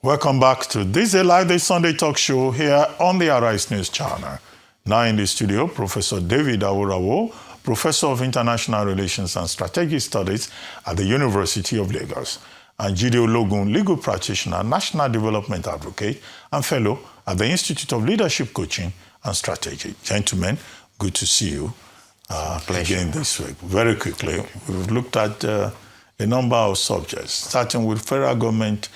Welcome back to This Day Live, the Sunday talk show here on the Arise News Channel. Now in the studio, Professor David Aworawo, Professor of International Relations and Strategic Studies at the University of Lagos, and Jide Ologun, legal practitioner, national development advocate, and fellow at the Institute of Leadership Coaching and Strategy. Gentlemen, good to see you again this week. Very quickly, we've looked at a number of subjects, starting with federal government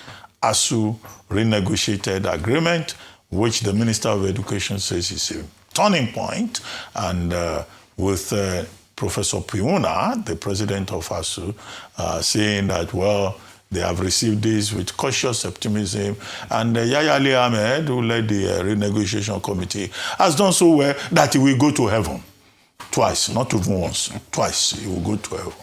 ASUU renegotiated agreement, which the Minister of Education says is a turning point, and with Professor Piuna, the president of ASUU, saying that, well, they have received this with cautious optimism, and Yahya Ali Ahmed, who led the renegotiation committee, has done so well that he will go to heaven twice, not even once, twice he will go to heaven.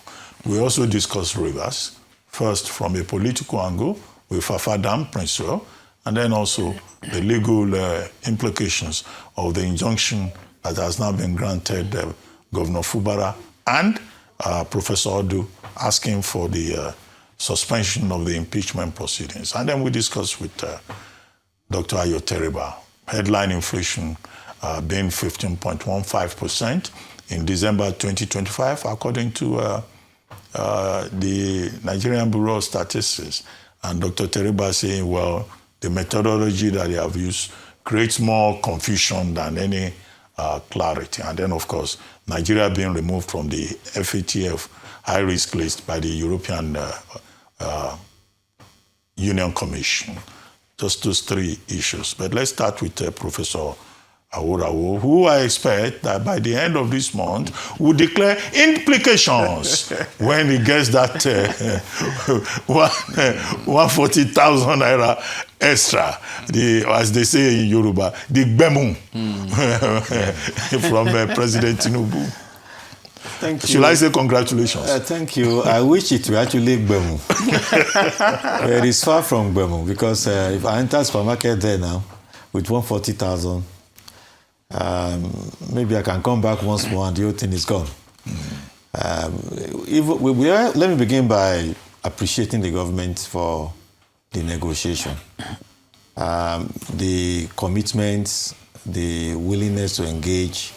We also discussed rivers, first from a political angle, with Fafadam principle, and then also the legal implications of the injunction that has now been granted Governor Fubara and Professor Odu asking for the suspension of the impeachment proceedings. And then we discussed with Dr. Ayo Teriba, headline inflation being 15.15% in December 2025, according to the Nigerian Bureau of Statistics. And Dr. Teriba saying, well, the methodology that they have used creates more confusion than any clarity. And then, of course, Nigeria being removed from the FATF high-risk list by the European Union Commission. Just those three issues. But let's start with Professor Aworawo, who I expect that by the end of this month will declare implications when he gets that 140,000 naira extra, as they say in Yoruba, the gbemu from President Tinubu. Thank you. Should I say congratulations? Thank you. I wish it were actually gbemu. It is far from gbemu, because if I enter supermarket there now with 140,000, maybe I can come back once more and the whole thing is gone. Let me begin by appreciating the government for the negotiation. The commitments, the willingness to engage,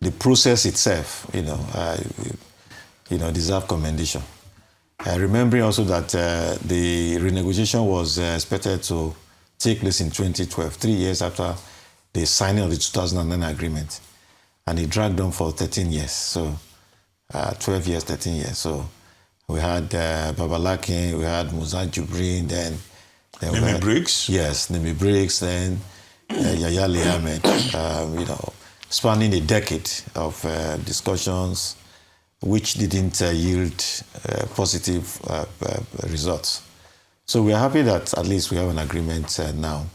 the process itself, deserve commendation. Remembering also that the renegotiation was expected to take place in 2012, 3 years after the signing of the 2009 agreement, and it dragged on for 13 years. So, 12 years, 13 years. So, we had Babalakin, we had Musa Jubrin, then Nimi Briggs. Yes, Nimi Briggs, then Yahya Ali Ahmed. Spanning a decade of discussions, which didn't yield positive results. So we are happy that at least we have an agreement now.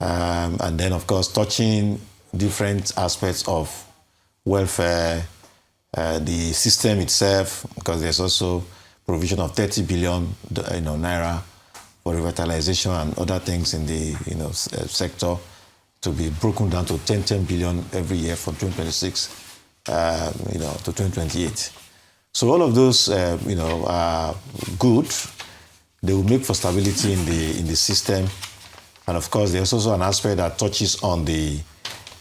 And then, of course, touching different aspects of welfare, the system itself, because there's also provision of 30 billion naira for revitalization and other things in the sector, to be broken down to 10 billion every year from 2026 to 2028. So all of those are good. They will make for stability in the system. And of course, there's also an aspect that touches on the,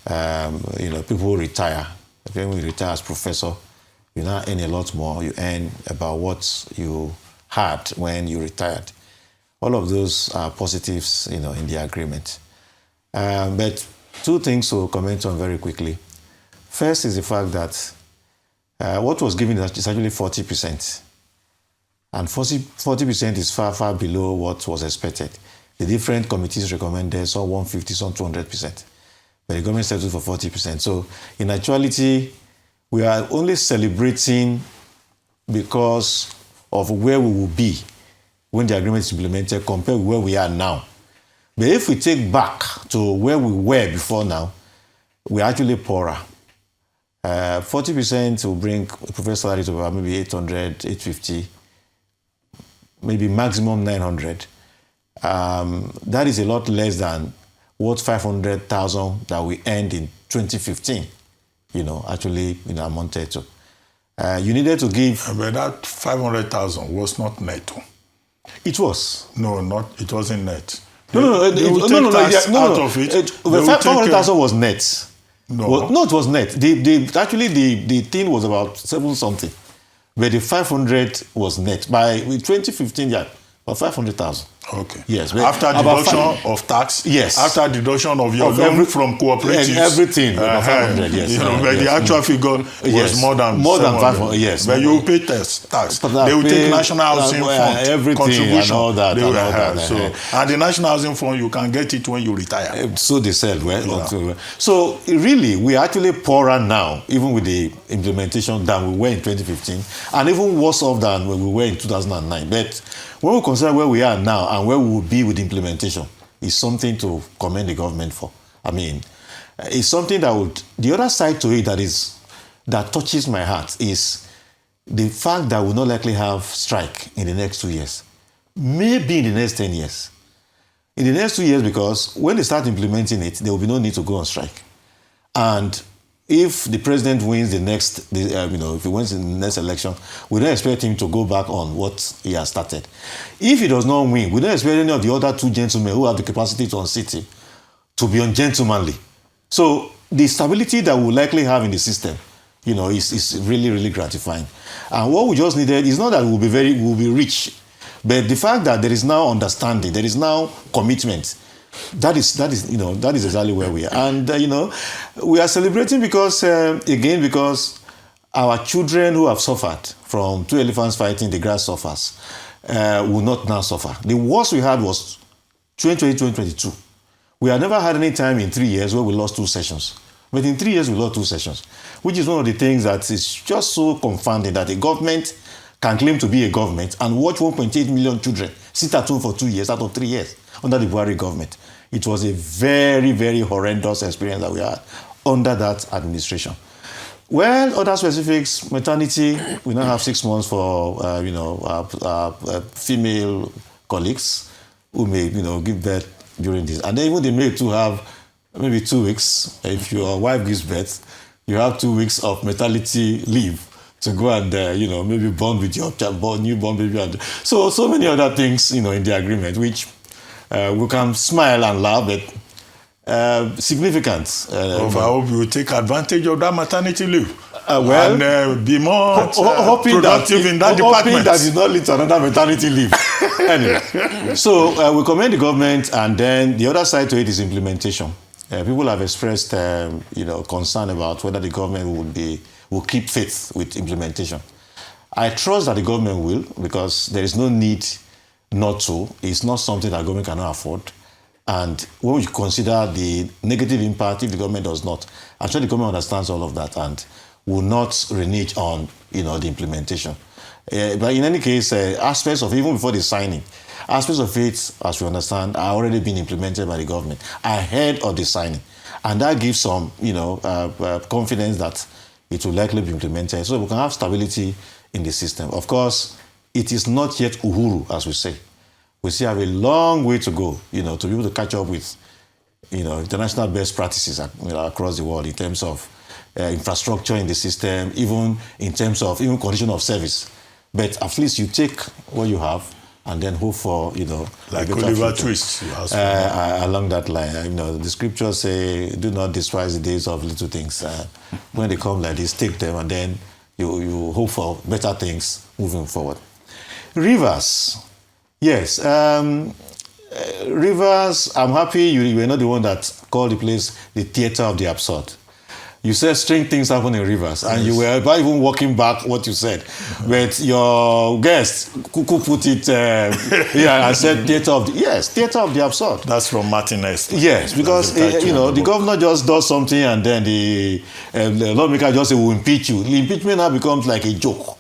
people who retire. When you retire as professor, you now earn a lot more. You earn about what you had when you retired. All of those are positives, in the agreement. But two things to comment on very quickly. First is the fact that what was given is actually 40%. And 40% is far, far below what was expected. The different committees recommended some 150, some 200%. But the government settled for 40%. So in actuality, we are only celebrating because of where we will be when the agreement is implemented compared with where we are now. But if we take back to where we were before now, we're actually poorer. 40% will bring professional salary to about maybe 800, 850, maybe maximum 900. That is a lot less than what 500,000 that we earned in 2015, amounted to. You needed to give... But that 500,000 was not netto. It was. No, it wasn't net. They will take tax out of it. The 500,000 was net. No. No, it was net. Actually, the thing was about 7 something. But the 500 was net. With 2015, yeah, about 500,000. Okay. Yes. After deduction of tax. Yes. After deduction of your loan from cooperatives. Everything. About 500. Yes. But the actual figure was more than 500. Yes. But you will pay tax. They will take National Housing Fund everything contribution. And all that. And the National Housing Fund, you can get it when you retire. So they said. So really, we are actually poorer now, even with the implementation than we were in 2015, and even worse off than when we were in 2009. But when we consider where we are now and where we will be with implementation, is something to commend the government for. I mean, it's something that would... The other side to it that touches my heart is the fact that we'll not likely have strike in the next 2 years. Maybe in the next 10 years. In the next 2 years, because when they start implementing it, there will be no need to go on strike. And if the president wins if he wins in the next election, we don't expect him to go back on what he has started. If he does not win, we don't expect any of the other 2 gentlemen who have the capacity to unseat him to be ungentlemanly. So the stability that we'll likely have in the system, is really, really gratifying. And what we just needed is not that we'll be rich, but the fact that there is now understanding, there is now commitment. That is exactly where we are. And, we are celebrating because our children who have suffered from 2 elephants fighting the grass suffers will not now suffer. The worst we had was 2020, 2022. We have never had any time in 3 years where we lost 2 sessions. But in 3 years, we lost 2 sessions, which is one of the things that is just so confounding that a government can claim to be a government and watch 1.8 million children sit at home for 2 years out of 3 years under the Buhari government. It was a very, very horrendous experience that we had under that administration. Well, other specifics, maternity, we now have 6 months for, our female colleagues who may, give birth during this. And then even the male to have maybe 2 weeks. If your wife gives birth, you have 2 weeks of maternity leave to go and, maybe bond with your newborn baby. And so many other things, in the agreement, which we can smile and laugh, but significant. I hope you will take advantage of that maternity leave. And be more productive in that department. Hoping that is not lead to another maternity leave. Anyway, so we commend the government, and then the other side to it is implementation. People have expressed, concern about whether the government will keep faith with implementation. I trust that the government will, because there is no need not to. It's not something that government cannot afford. And when we consider the negative impact if the government does not, I'm sure the government understands all of that and will not renege on, the implementation. But in any case, aspects of, even before the signing, aspects of it, as we understand, are already being implemented by the government ahead of the signing. And that gives some, confidence that it will likely be implemented so we can have stability in the system. Of course, it is not yet uhuru, as we say. We still have a long way to go, to be able to catch up with, international best practices, across the world in terms of infrastructure in the system, even in terms of condition of service. But at least you take what you have and then hope for, like Oliver Twist. Along that line, the scriptures say, do not despise the days of little things. When they come like this, take them, and then you hope for better things moving forward. Rivers. Yes. Rivers, I'm happy you were not the one that called the place the theater of the absurd. You said strange things happen in Rivers, and you were not even walking back what you said. But your guest, Kuku, put it I said theater of the absurd. That's from Martinez. Yes, because the governor just does something, and then the lawmaker just say, we'll impeach you. The impeachment now becomes like a joke.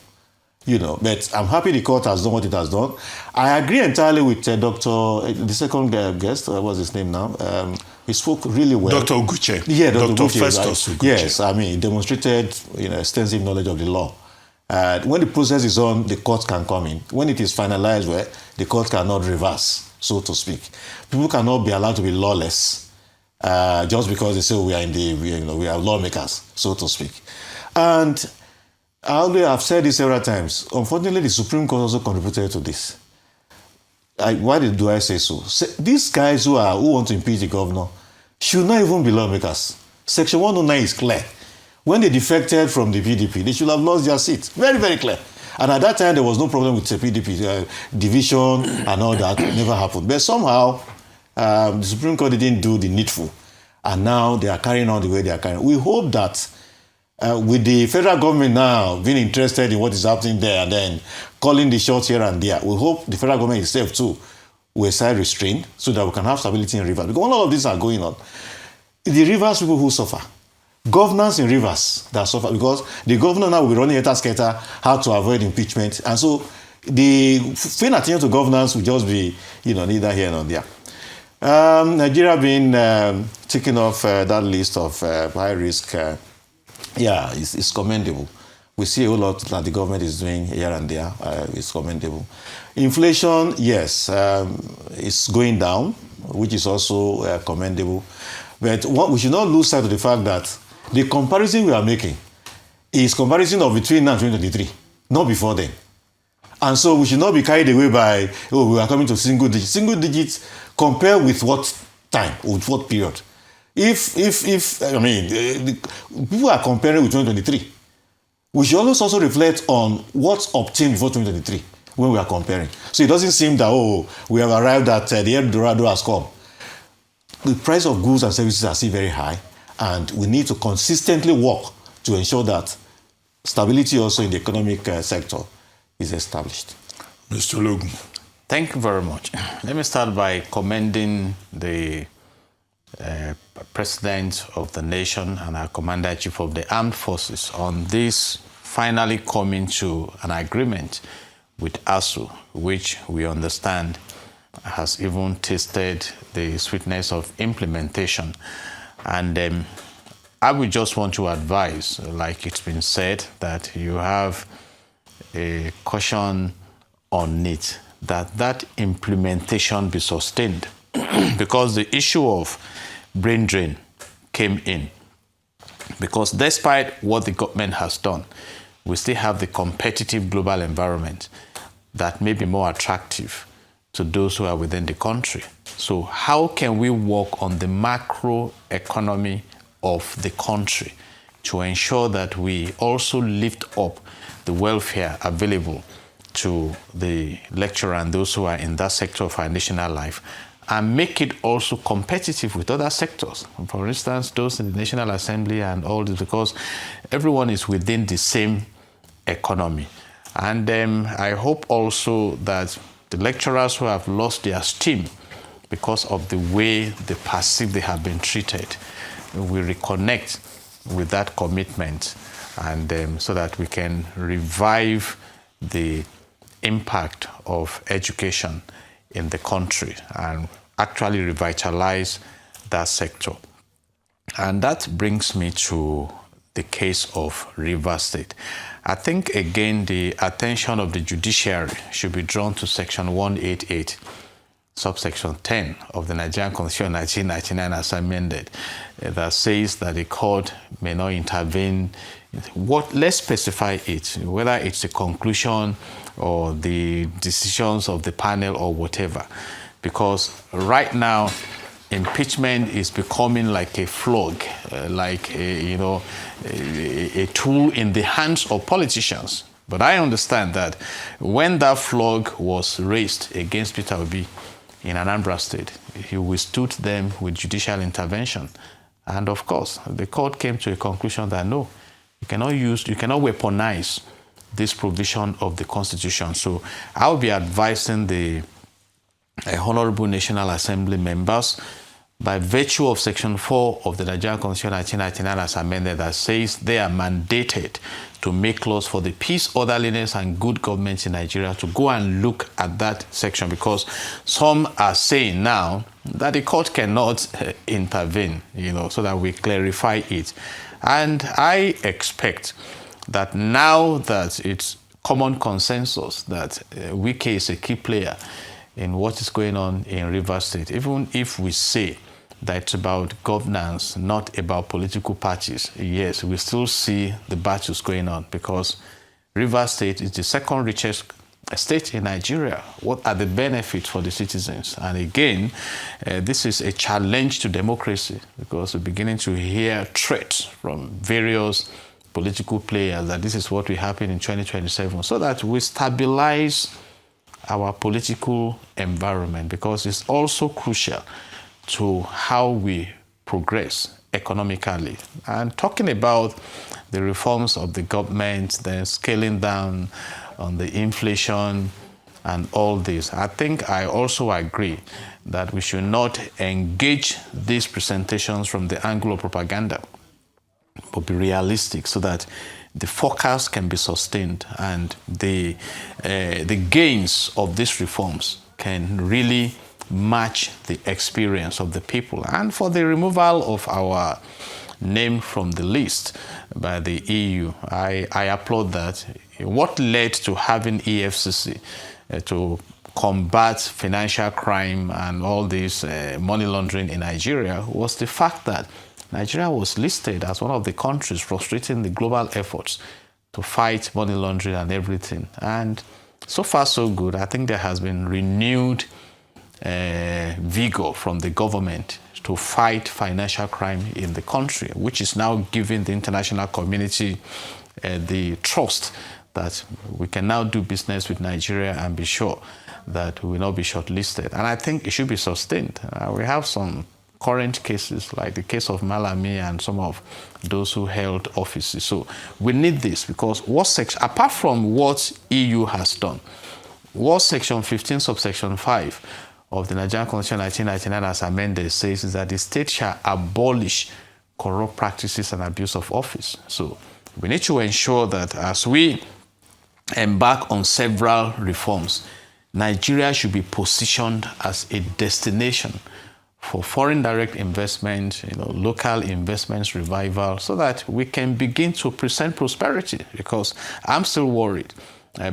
But I'm happy the court has done what it has done. I agree entirely with the second guest, what's his name now? He spoke really well. Dr. Uguche. Yeah, Dr. Festus Uguche. Yes, he demonstrated extensive knowledge of the law. When the process is on, the court can come in. When it is finalized, the court cannot reverse, so to speak. People cannot be allowed to be lawless just because they say we are lawmakers, so to speak. And I've said this several times. Unfortunately, the Supreme Court also contributed to this. why do I say so? These guys who want to impeach the governor should not even be lawmakers. Section 109 is clear. When they defected from the PDP, they should have lost their seats. Very, very clear. And at that time, there was no problem with the PDP division and all that. It never happened. But somehow, the Supreme Court didn't do the needful. And now they are carrying on the way they are carrying on. We hope that with the federal government now being interested in what is happening there and then calling the shots here and there, we hope the federal government itself too will exercise restraint so that we can have stability in rivers. Because all of these are going on. The rivers people who suffer. Governance in rivers that suffer because the governor now will be running a scatter how to avoid impeachment. And so the paying attention to governance will just be, neither here nor there. Nigeria being taken off that list of high risk, it's commendable. We see a whole lot that the government is doing here and there. It's commendable. Inflation, yes, it's going down, which is also commendable. But we should not lose sight of the fact that the comparison we are making is comparison of between now and 2023, not before then. And so we should not be carried away by, we are coming to single digits. Single digits compare with what time, with what period? People are comparing with 2023. We should also reflect on what's obtained before 2023 when we are comparing. So it doesn't seem that, we have arrived at the El Dorado has come. The price of goods and services are still very high, and we need to consistently work to ensure that stability also in the economic sector is established. Mr. Ologun. Thank you very much. Let me start by commending the President of the nation and our Commander-in-Chief of the Armed Forces on this finally coming to an agreement with ASUU, which we understand has even tasted the sweetness of implementation. And I would just want to advise, like it's been said, that you have a caution on it, that implementation be sustained. Because the issue of brain drain came in. Because despite what the government has done, we still have the competitive global environment that may be more attractive to those who are within the country. So how can we work on the macro economy of the country to ensure that we also lift up the welfare available to the lecturer and those who are in that sector of our national life, and make it also competitive with other sectors. For instance, those in the National Assembly and all this, because everyone is within the same economy. And I hope also that the lecturers who have lost their steam because of the way they perceive they have been treated will reconnect with that commitment, and so that we can revive the impact of education in the country and actually revitalize that sector. And that brings me to the case of Rivers State. I think, again, the attention of the judiciary should be drawn to Section 188, subsection 10 of the Nigerian Constitution 1999 as amended, that says that the court may not intervene. Let's specify it, whether it's the conclusion or the decisions of the panel or whatever. Because right now, impeachment is becoming like a flog, like a tool in the hands of politicians. But I understand that when that flog was raised against Peter Obi in Anambra State, he withstood them with judicial intervention. And of course, the court came to a conclusion that no, you cannot weaponize this provision of the Constitution. So I'll be advising the Honorable National Assembly members, by virtue of Section 4 of the Nigerian Constitution 1999 as amended, that says they are mandated to make laws for the peace, orderliness, and good government in Nigeria, to go and look at that section, because some are saying now that the court cannot intervene, so that we clarify it. And I expect that now that it's common consensus that Wike is a key player in what is going on in Rivers State, even if we say that it's about governance, not about political parties, yes, we still see the battles going on, because Rivers State is the second richest state in Nigeria? What are the benefits for the citizens? And again, this is a challenge to democracy, because we're beginning to hear threats from various political players that this is what will happen in 2027, so that we stabilize our political environment, because it's also crucial to how we progress economically. And talking about the reforms of the government, then scaling down on the inflation and all this, I think I also agree that we should not engage these presentations from the angle of propaganda, but be realistic, so that the forecast can be sustained and the gains of these reforms can really match the experience of the people. And for the removal of our name from the list by the EU, I applaud that. What led to having EFCC to combat financial crime and all this money laundering in Nigeria was the fact that Nigeria was listed as one of the countries frustrating the global efforts to fight money laundering and everything. And so far, so good. I think there has been renewed vigor from the government to fight financial crime in the country, which is now giving the international community the trust that we can now do business with Nigeria and be sure that we will not be shortlisted. And I think it should be sustained. We have some current cases, like the case of Malami and some of those who held offices. So we need this, because apart from what EU has done, what Section 15, subsection 5 of the Nigerian Constitution 1999 as amended says is that the state shall abolish corrupt practices and abuse of office. So we need to ensure that as we embark on several reforms, Nigeria should be positioned as a destination for foreign direct investment, local investments revival, so that we can begin to present prosperity. Because I'm still worried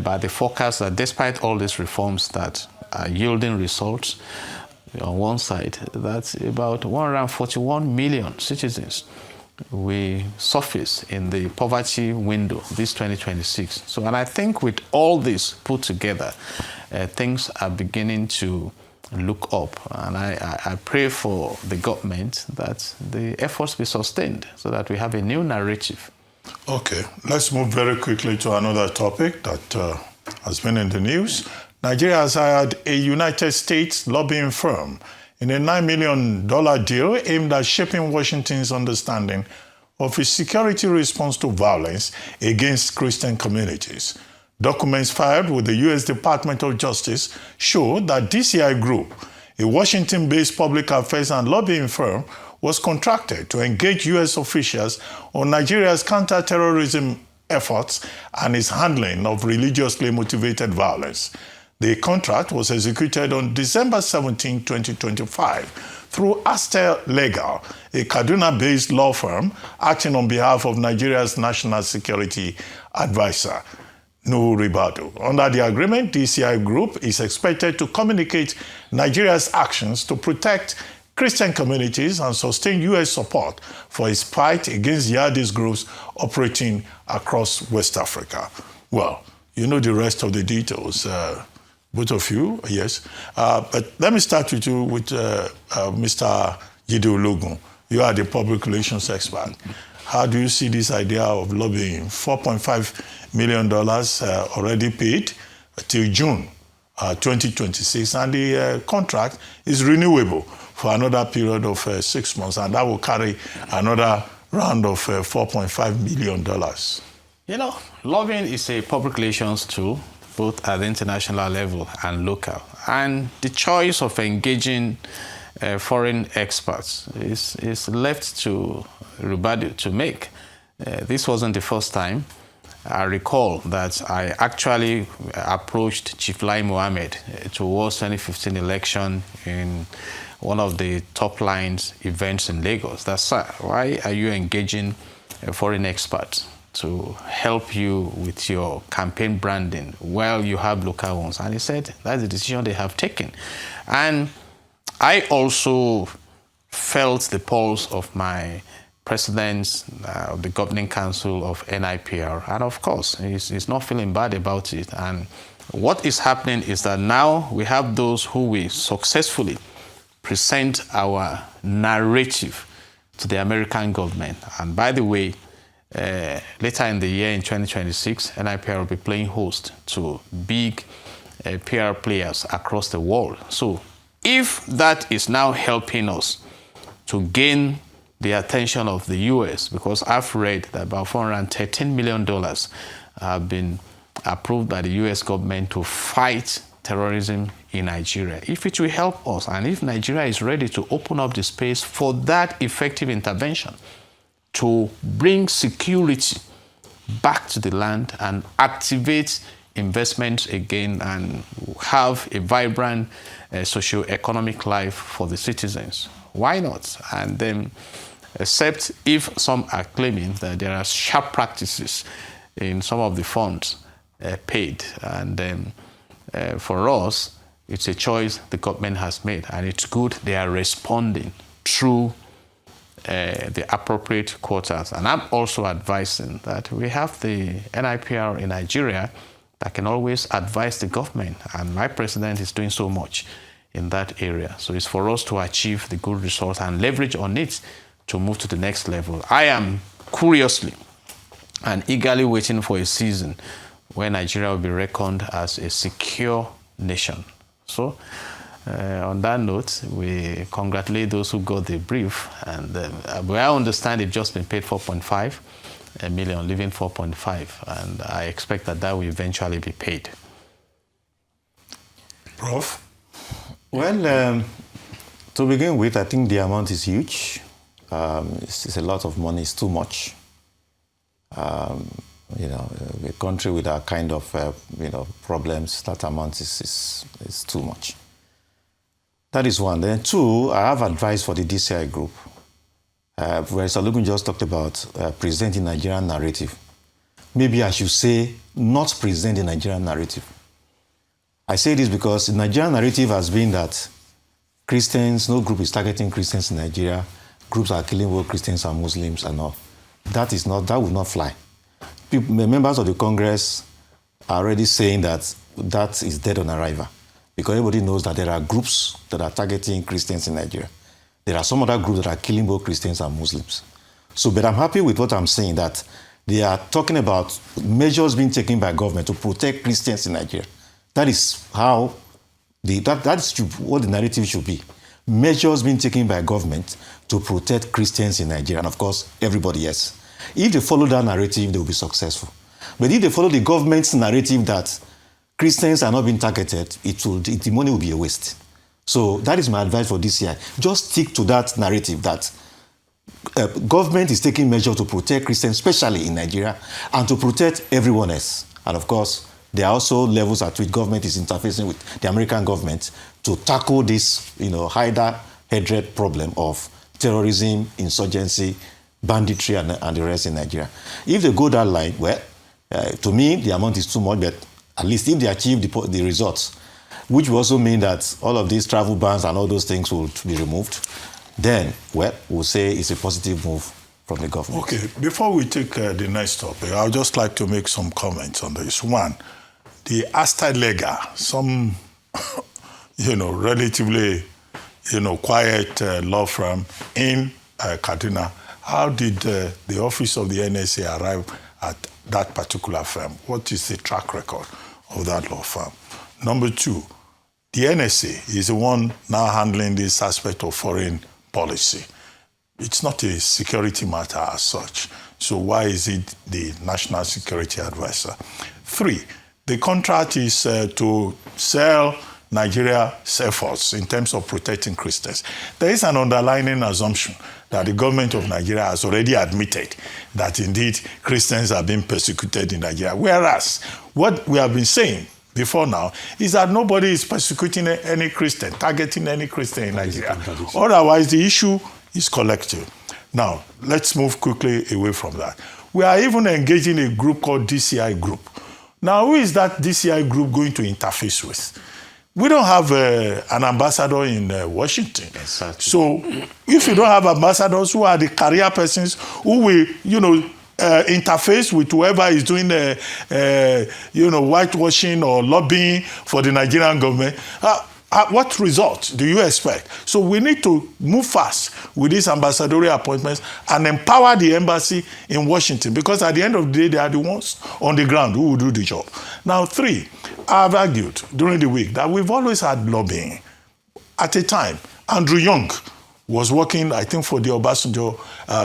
by the forecast that despite all these reforms that are yielding results, on one side, that about 141 million citizens will surface in the poverty window this 2026. So, and I think with all this put together, things are beginning to look up, and I pray for the government that the efforts be sustained so that we have a new narrative. Okay, let's move very quickly to another topic that has been in the news. Nigeria has hired a United States lobbying firm in a $9 million deal aimed at shaping Washington's understanding of its security response to violence against Christian communities. Documents filed with the U.S. Department of Justice show that DCI Group, a Washington-based public affairs and lobbying firm, was contracted to engage U.S. officials on Nigeria's counter-terrorism efforts and its handling of religiously motivated violence. The contract was executed on December 17, 2025, through Aster Legal, a Kaduna-based law firm acting on behalf of Nigeria's National Security Advisor, Nuhu Ribadu. Under the agreement, DCI Group is expected to communicate Nigeria's actions to protect Christian communities and sustain U.S. support for its fight against jihadist groups operating across West Africa. Well, you know the rest of the details. Both of you, yes. But let me start with you, with Mr. Jide Ologun. You are the public relations expert. How do you see this idea of lobbying? $4.5 million already paid till June 2026, and the contract is renewable for another period of 6 months, and that will carry another round of $4.5 million. Lobbying is a public relations tool, both at the international level and local. And the choice of engaging foreign experts is left to Ribadu to make. This wasn't the first time. I recall that I actually approached Chief Lai Mohammed towards 2015 election in one of the top lines events in Lagos. That's, sir, why are you engaging foreign experts to help you with your campaign branding while you have local ones? And he said that's the decision they have taken. And I also felt the pulse of my president of the governing council of NIPR, and of course he's not feeling bad about it, and what is happening is that now we have those who will successfully present our narrative to the American government. And by the way, later in the year, in 2026, NIPR will be playing host to big PR players across the world. So if that is now helping us to gain the attention of the US, because I've read that about $413 million have been approved by the US government to fight terrorism in Nigeria. If it will help us, and if Nigeria is ready to open up the space for that effective intervention to bring security back to the land and activate investments again and have a vibrant socio-economic life for the citizens, why not? And then, except if some are claiming that there are sharp practices in some of the funds paid. And then for us, it's a choice the government has made, and it's good they are responding through the appropriate quotas. And I'm also advising that we have the NIPR in Nigeria that can always advise the government, and my president is doing so much in that area. So it's for us to achieve the good results and leverage on it to move to the next level. I am curiously and eagerly waiting for a season where Nigeria will be reckoned as a secure nation. So on that note, we congratulate those who got the brief, and I understand they've just been paid 4.5 million, leaving 4.5, and I expect that that will eventually be paid. Prof? Well, to begin with, I think the amount is huge. It's a lot of money. It's too much. You know, a country with that kind of problems, that amount is too much. That is one. Then two, I have advice for the DCI group. Where Ologun just talked about presenting Nigerian narrative. Maybe I should say not present the Nigerian narrative. I say this because the Nigerian narrative has been that Christians, no group is targeting Christians in Nigeria. Groups are killing both Christians and Muslims and all. That will not fly. Members of the Congress are already saying that that is dead on arrival, because everybody knows that there are groups that are targeting Christians in Nigeria. There are some other groups that are killing both Christians and Muslims. So, but I'm happy with what I'm saying, that they are talking about measures being taken by government to protect Christians in Nigeria. That is how that's what the narrative should be. Measures being taken by government to protect Christians in Nigeria, and of course, everybody else. If they follow that narrative, they will be successful. But if they follow the government's narrative that Christians are not being targeted, the money will be a waste. So that is my advice for DCI. Just stick to that narrative that government is taking measures to protect Christians, especially in Nigeria, and to protect everyone else. And of course, there are also levels at which government is interfacing with the American government to tackle this, hydra-headed problem of terrorism, insurgency, banditry, and the rest in Nigeria. If they go that line, well, to me, the amount is too much, but at least if they achieve the results, which will also mean that all of these travel bans and all those things will be removed, then, well, we'll say it's a positive move from the government. Okay, before we take the next topic, I would just like to make some comments on this. One, the Astalega, some, relatively, quiet law firm in Kaduna. How did the office of the NSA arrive at that particular firm? What is the track record of that law firm? Number two, the NSA is the one now handling this aspect of foreign policy. It's not a security matter as such. So why is it the National Security Advisor? Three, the contract is to sell Nigeria's efforts in terms of protecting Christians. There is an underlying assumption that the government of Nigeria has already admitted that indeed Christians are being persecuted in Nigeria. Whereas what we have been saying before now is that nobody is persecuting any Christian, targeting any Christian in Nigeria. Otherwise, the issue is collective. Now, let's move quickly away from that. We are even engaging a group called DCI Group. Now, who is that DCI Group going to interface with? We don't have an ambassador in Washington. Exactly. So if you don't have ambassadors, who are the career persons who will, interface with whoever is doing, whitewashing or lobbying for the Nigerian government, what result do you expect? So we need to move fast with these ambassadorial appointments and empower the embassy in Washington, because at the end of the day, they are the ones on the ground who will do the job. Now, 3, I've argued during the week that we've always had lobbying. At a time, Andrew Young was working, I think, for the Obasanjo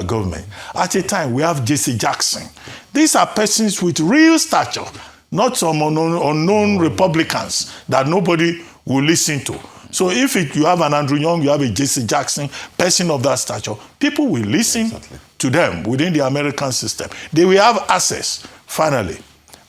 government. At a time, we have J.C. Jackson. These are persons with real stature, not some unknown Republicans that nobody will listen to. So if you have an Andrew Young, you have a J.C. Jackson, person of that stature, people will listen to them within the American system. They will have access. Finally,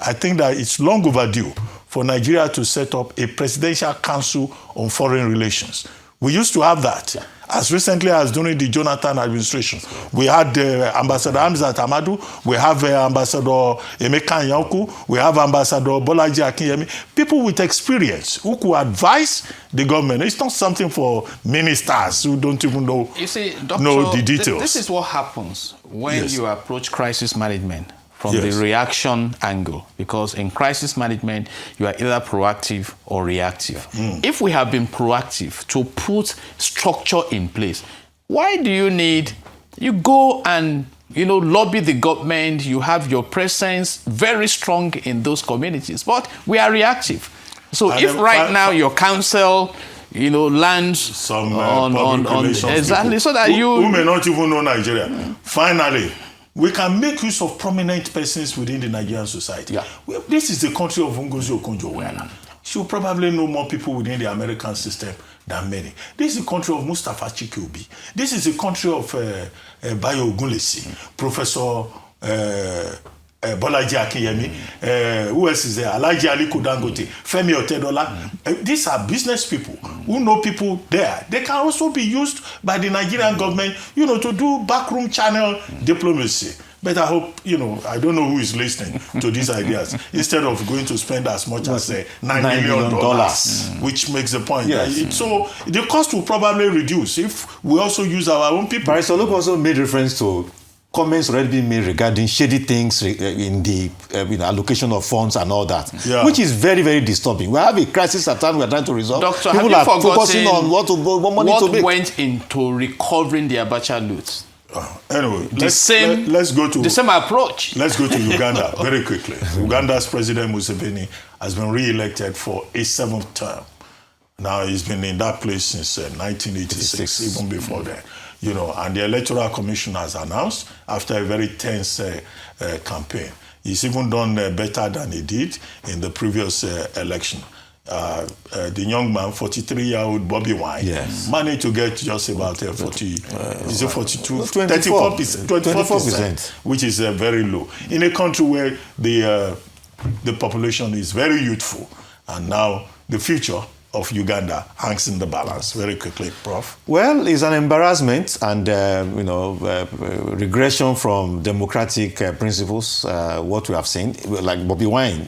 I think that it's long overdue for Nigeria to set up a presidential council on foreign relations. We used to have that. As recently as during the Jonathan administration, we had Ambassador Hamzat Ahmadu, we have Ambassador Emeka Anyanku, we have Ambassador Bolaji Akinyemi, people with experience who could advise the government. It's not something for ministers who don't even know, know the details. This is what happens when Yes. you approach crisis management from Yes. the reaction angle, because in crisis management, you are either proactive or reactive. If we have been proactive to put structure in place, why do you need, you go and, lobby the government, you have your presence very strong in those communities, but we are reactive. So And if right now your council, lands Some on exactly, so that who may not even know Nigeria. Finally, we can make use of prominent persons within the Nigerian society. Yeah. Well, this is the country of Ngozi Okonjo-Iweala. She will probably know more people within the American system than many. This is the country of Mustafa Chike-Obi. This is the country of Bayo Ogunlesi, Professor Bolaji Akinyemi, who else is there? Alhaji Aliko Dangote, Femi Otedola. These are business people who know people there. They can also be used by the Nigerian government, to do backroom channel diplomacy. But I hope, I don't know who is listening to these ideas. Instead of going to spend as much as $9 million, which makes the point. Yes. So the cost will probably reduce if we also use our own people. Barrister Ologun also made reference to comments already been made regarding shady things in the allocation of funds and all that, which is very, very disturbing. We have a crisis at times we are trying to resolve. Doctor, people have you are focusing on what money to make. What went into recovering the Abacha loot? Anyway, Let's go to the same approach. Let's go to Uganda very quickly. Uganda's President Museveni has been re-elected for a 7th term. Now he's been in that place since 1986, even before then. And the Electoral Commission has announced, after a very tense campaign, he's even done better than he did in the previous election. The young man, 43-year-old Bobby Wine, managed to get just about 24%, which is very low. In a country where the population is very youthful, and now the future of Uganda hangs in the balance. Very quickly, Prof. Well, it's an embarrassment and, regression from democratic principles, what we have seen. Like Bobby Wine,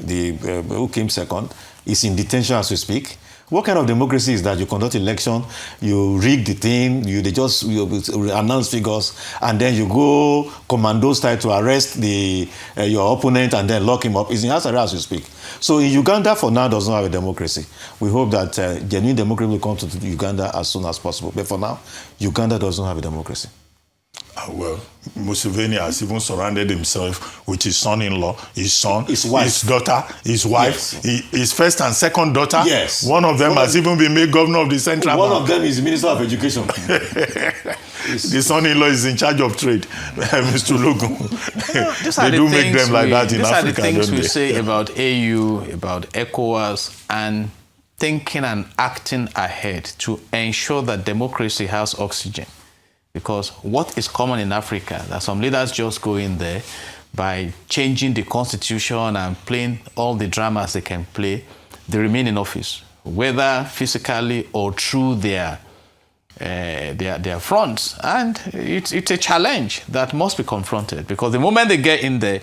who came second, is in detention as we speak. What kind of democracy is that? You conduct election, you rig the thing, you announce figures, and then you go commando style to arrest your opponent and then lock him up. It's in Hasara as we speak. So in Uganda, for now, does not have a democracy. We hope that genuine democracy will come to Uganda as soon as possible. But for now, Uganda does not have a democracy. Well, Museveni has even surrounded himself with his son-in-law, his son, his wife, his daughter, his wife, his first and second daughter. Yes. One of them has even been made governor of the central bank. One of them is Minister of Education. The son-in-law is in charge of trade, Mr. Ologun. They do make them like that in Africa, these are the things don't we they? say about AU, about ECOWAS, and thinking and acting ahead to ensure that democracy has oxygen. Because what is common in Africa, that some leaders just go in there by changing the constitution and playing all the dramas they can play, they remain in office, whether physically or through their fronts. And it's a challenge that must be confronted, because the moment they get in there,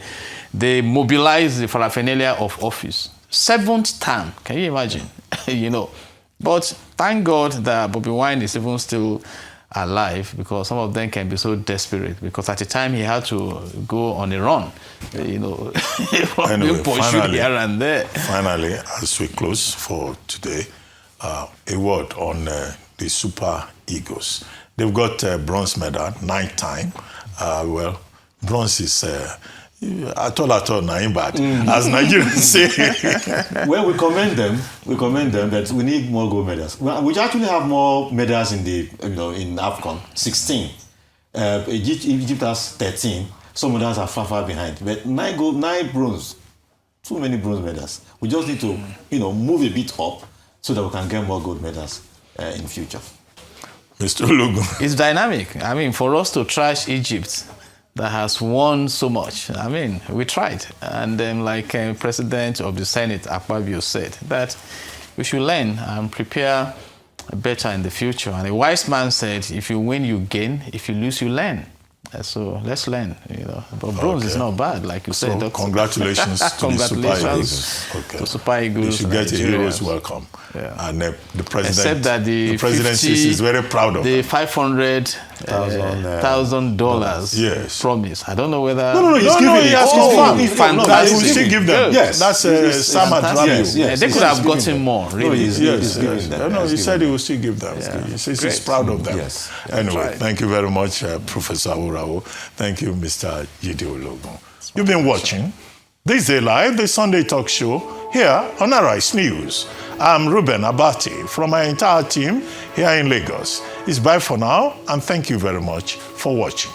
they mobilize the paraphernalia of office. 7th term, can you imagine? But thank God that Bobby Wine is even still alive, because some of them can be so desperate, because at the time he had to go on a run, you know, Anyway, pursued here and there. Finally, as we close for today, a word on the Super Eagles. They've got a bronze medal, 9th time. Well, bronze is at all, not bad, as Nigerians say. Well, we commend them. We commend them that we need more gold medals. We actually have more medals in the in AFCON, 16. Egypt has 13. Some others are far behind. But 9 gold, 9 bronze. Too many bronze medals. We just need to move a bit up so that we can get more gold medals in future. Mr. Ologun. It's dynamic. I mean, for us to trash Egypt, that has won so much. I mean, we tried. And then, like President of the Senate, Akpabio, said, that we should learn and prepare better in the future. And a wise man said, if you win, you gain. If you lose, you learn. So let's learn, But bronze is not bad, like you said. So congratulations to the Super Eagles. Okay. To Super Eagles. You should get a hero's welcome. Yeah. And the president, except that the presidency is very proud of the $500,000 yes. promise. I don't know whether. No, he's giving it. Fantastic. We still give them. Yes. That's Sam Yes. They could have gotten more, really. He's giving them. No, he said he will still give them. Yeah. He says he's proud of them. Yes. Anyway, thank you very much, Professor Aworawo. Thank you, Mr. Jide Ologun. You've been watching This Day Live, the Sunday talk show here on Arise News. I'm Ruben Abati from my entire team here in Lagos. It's bye for now, and thank you very much for watching.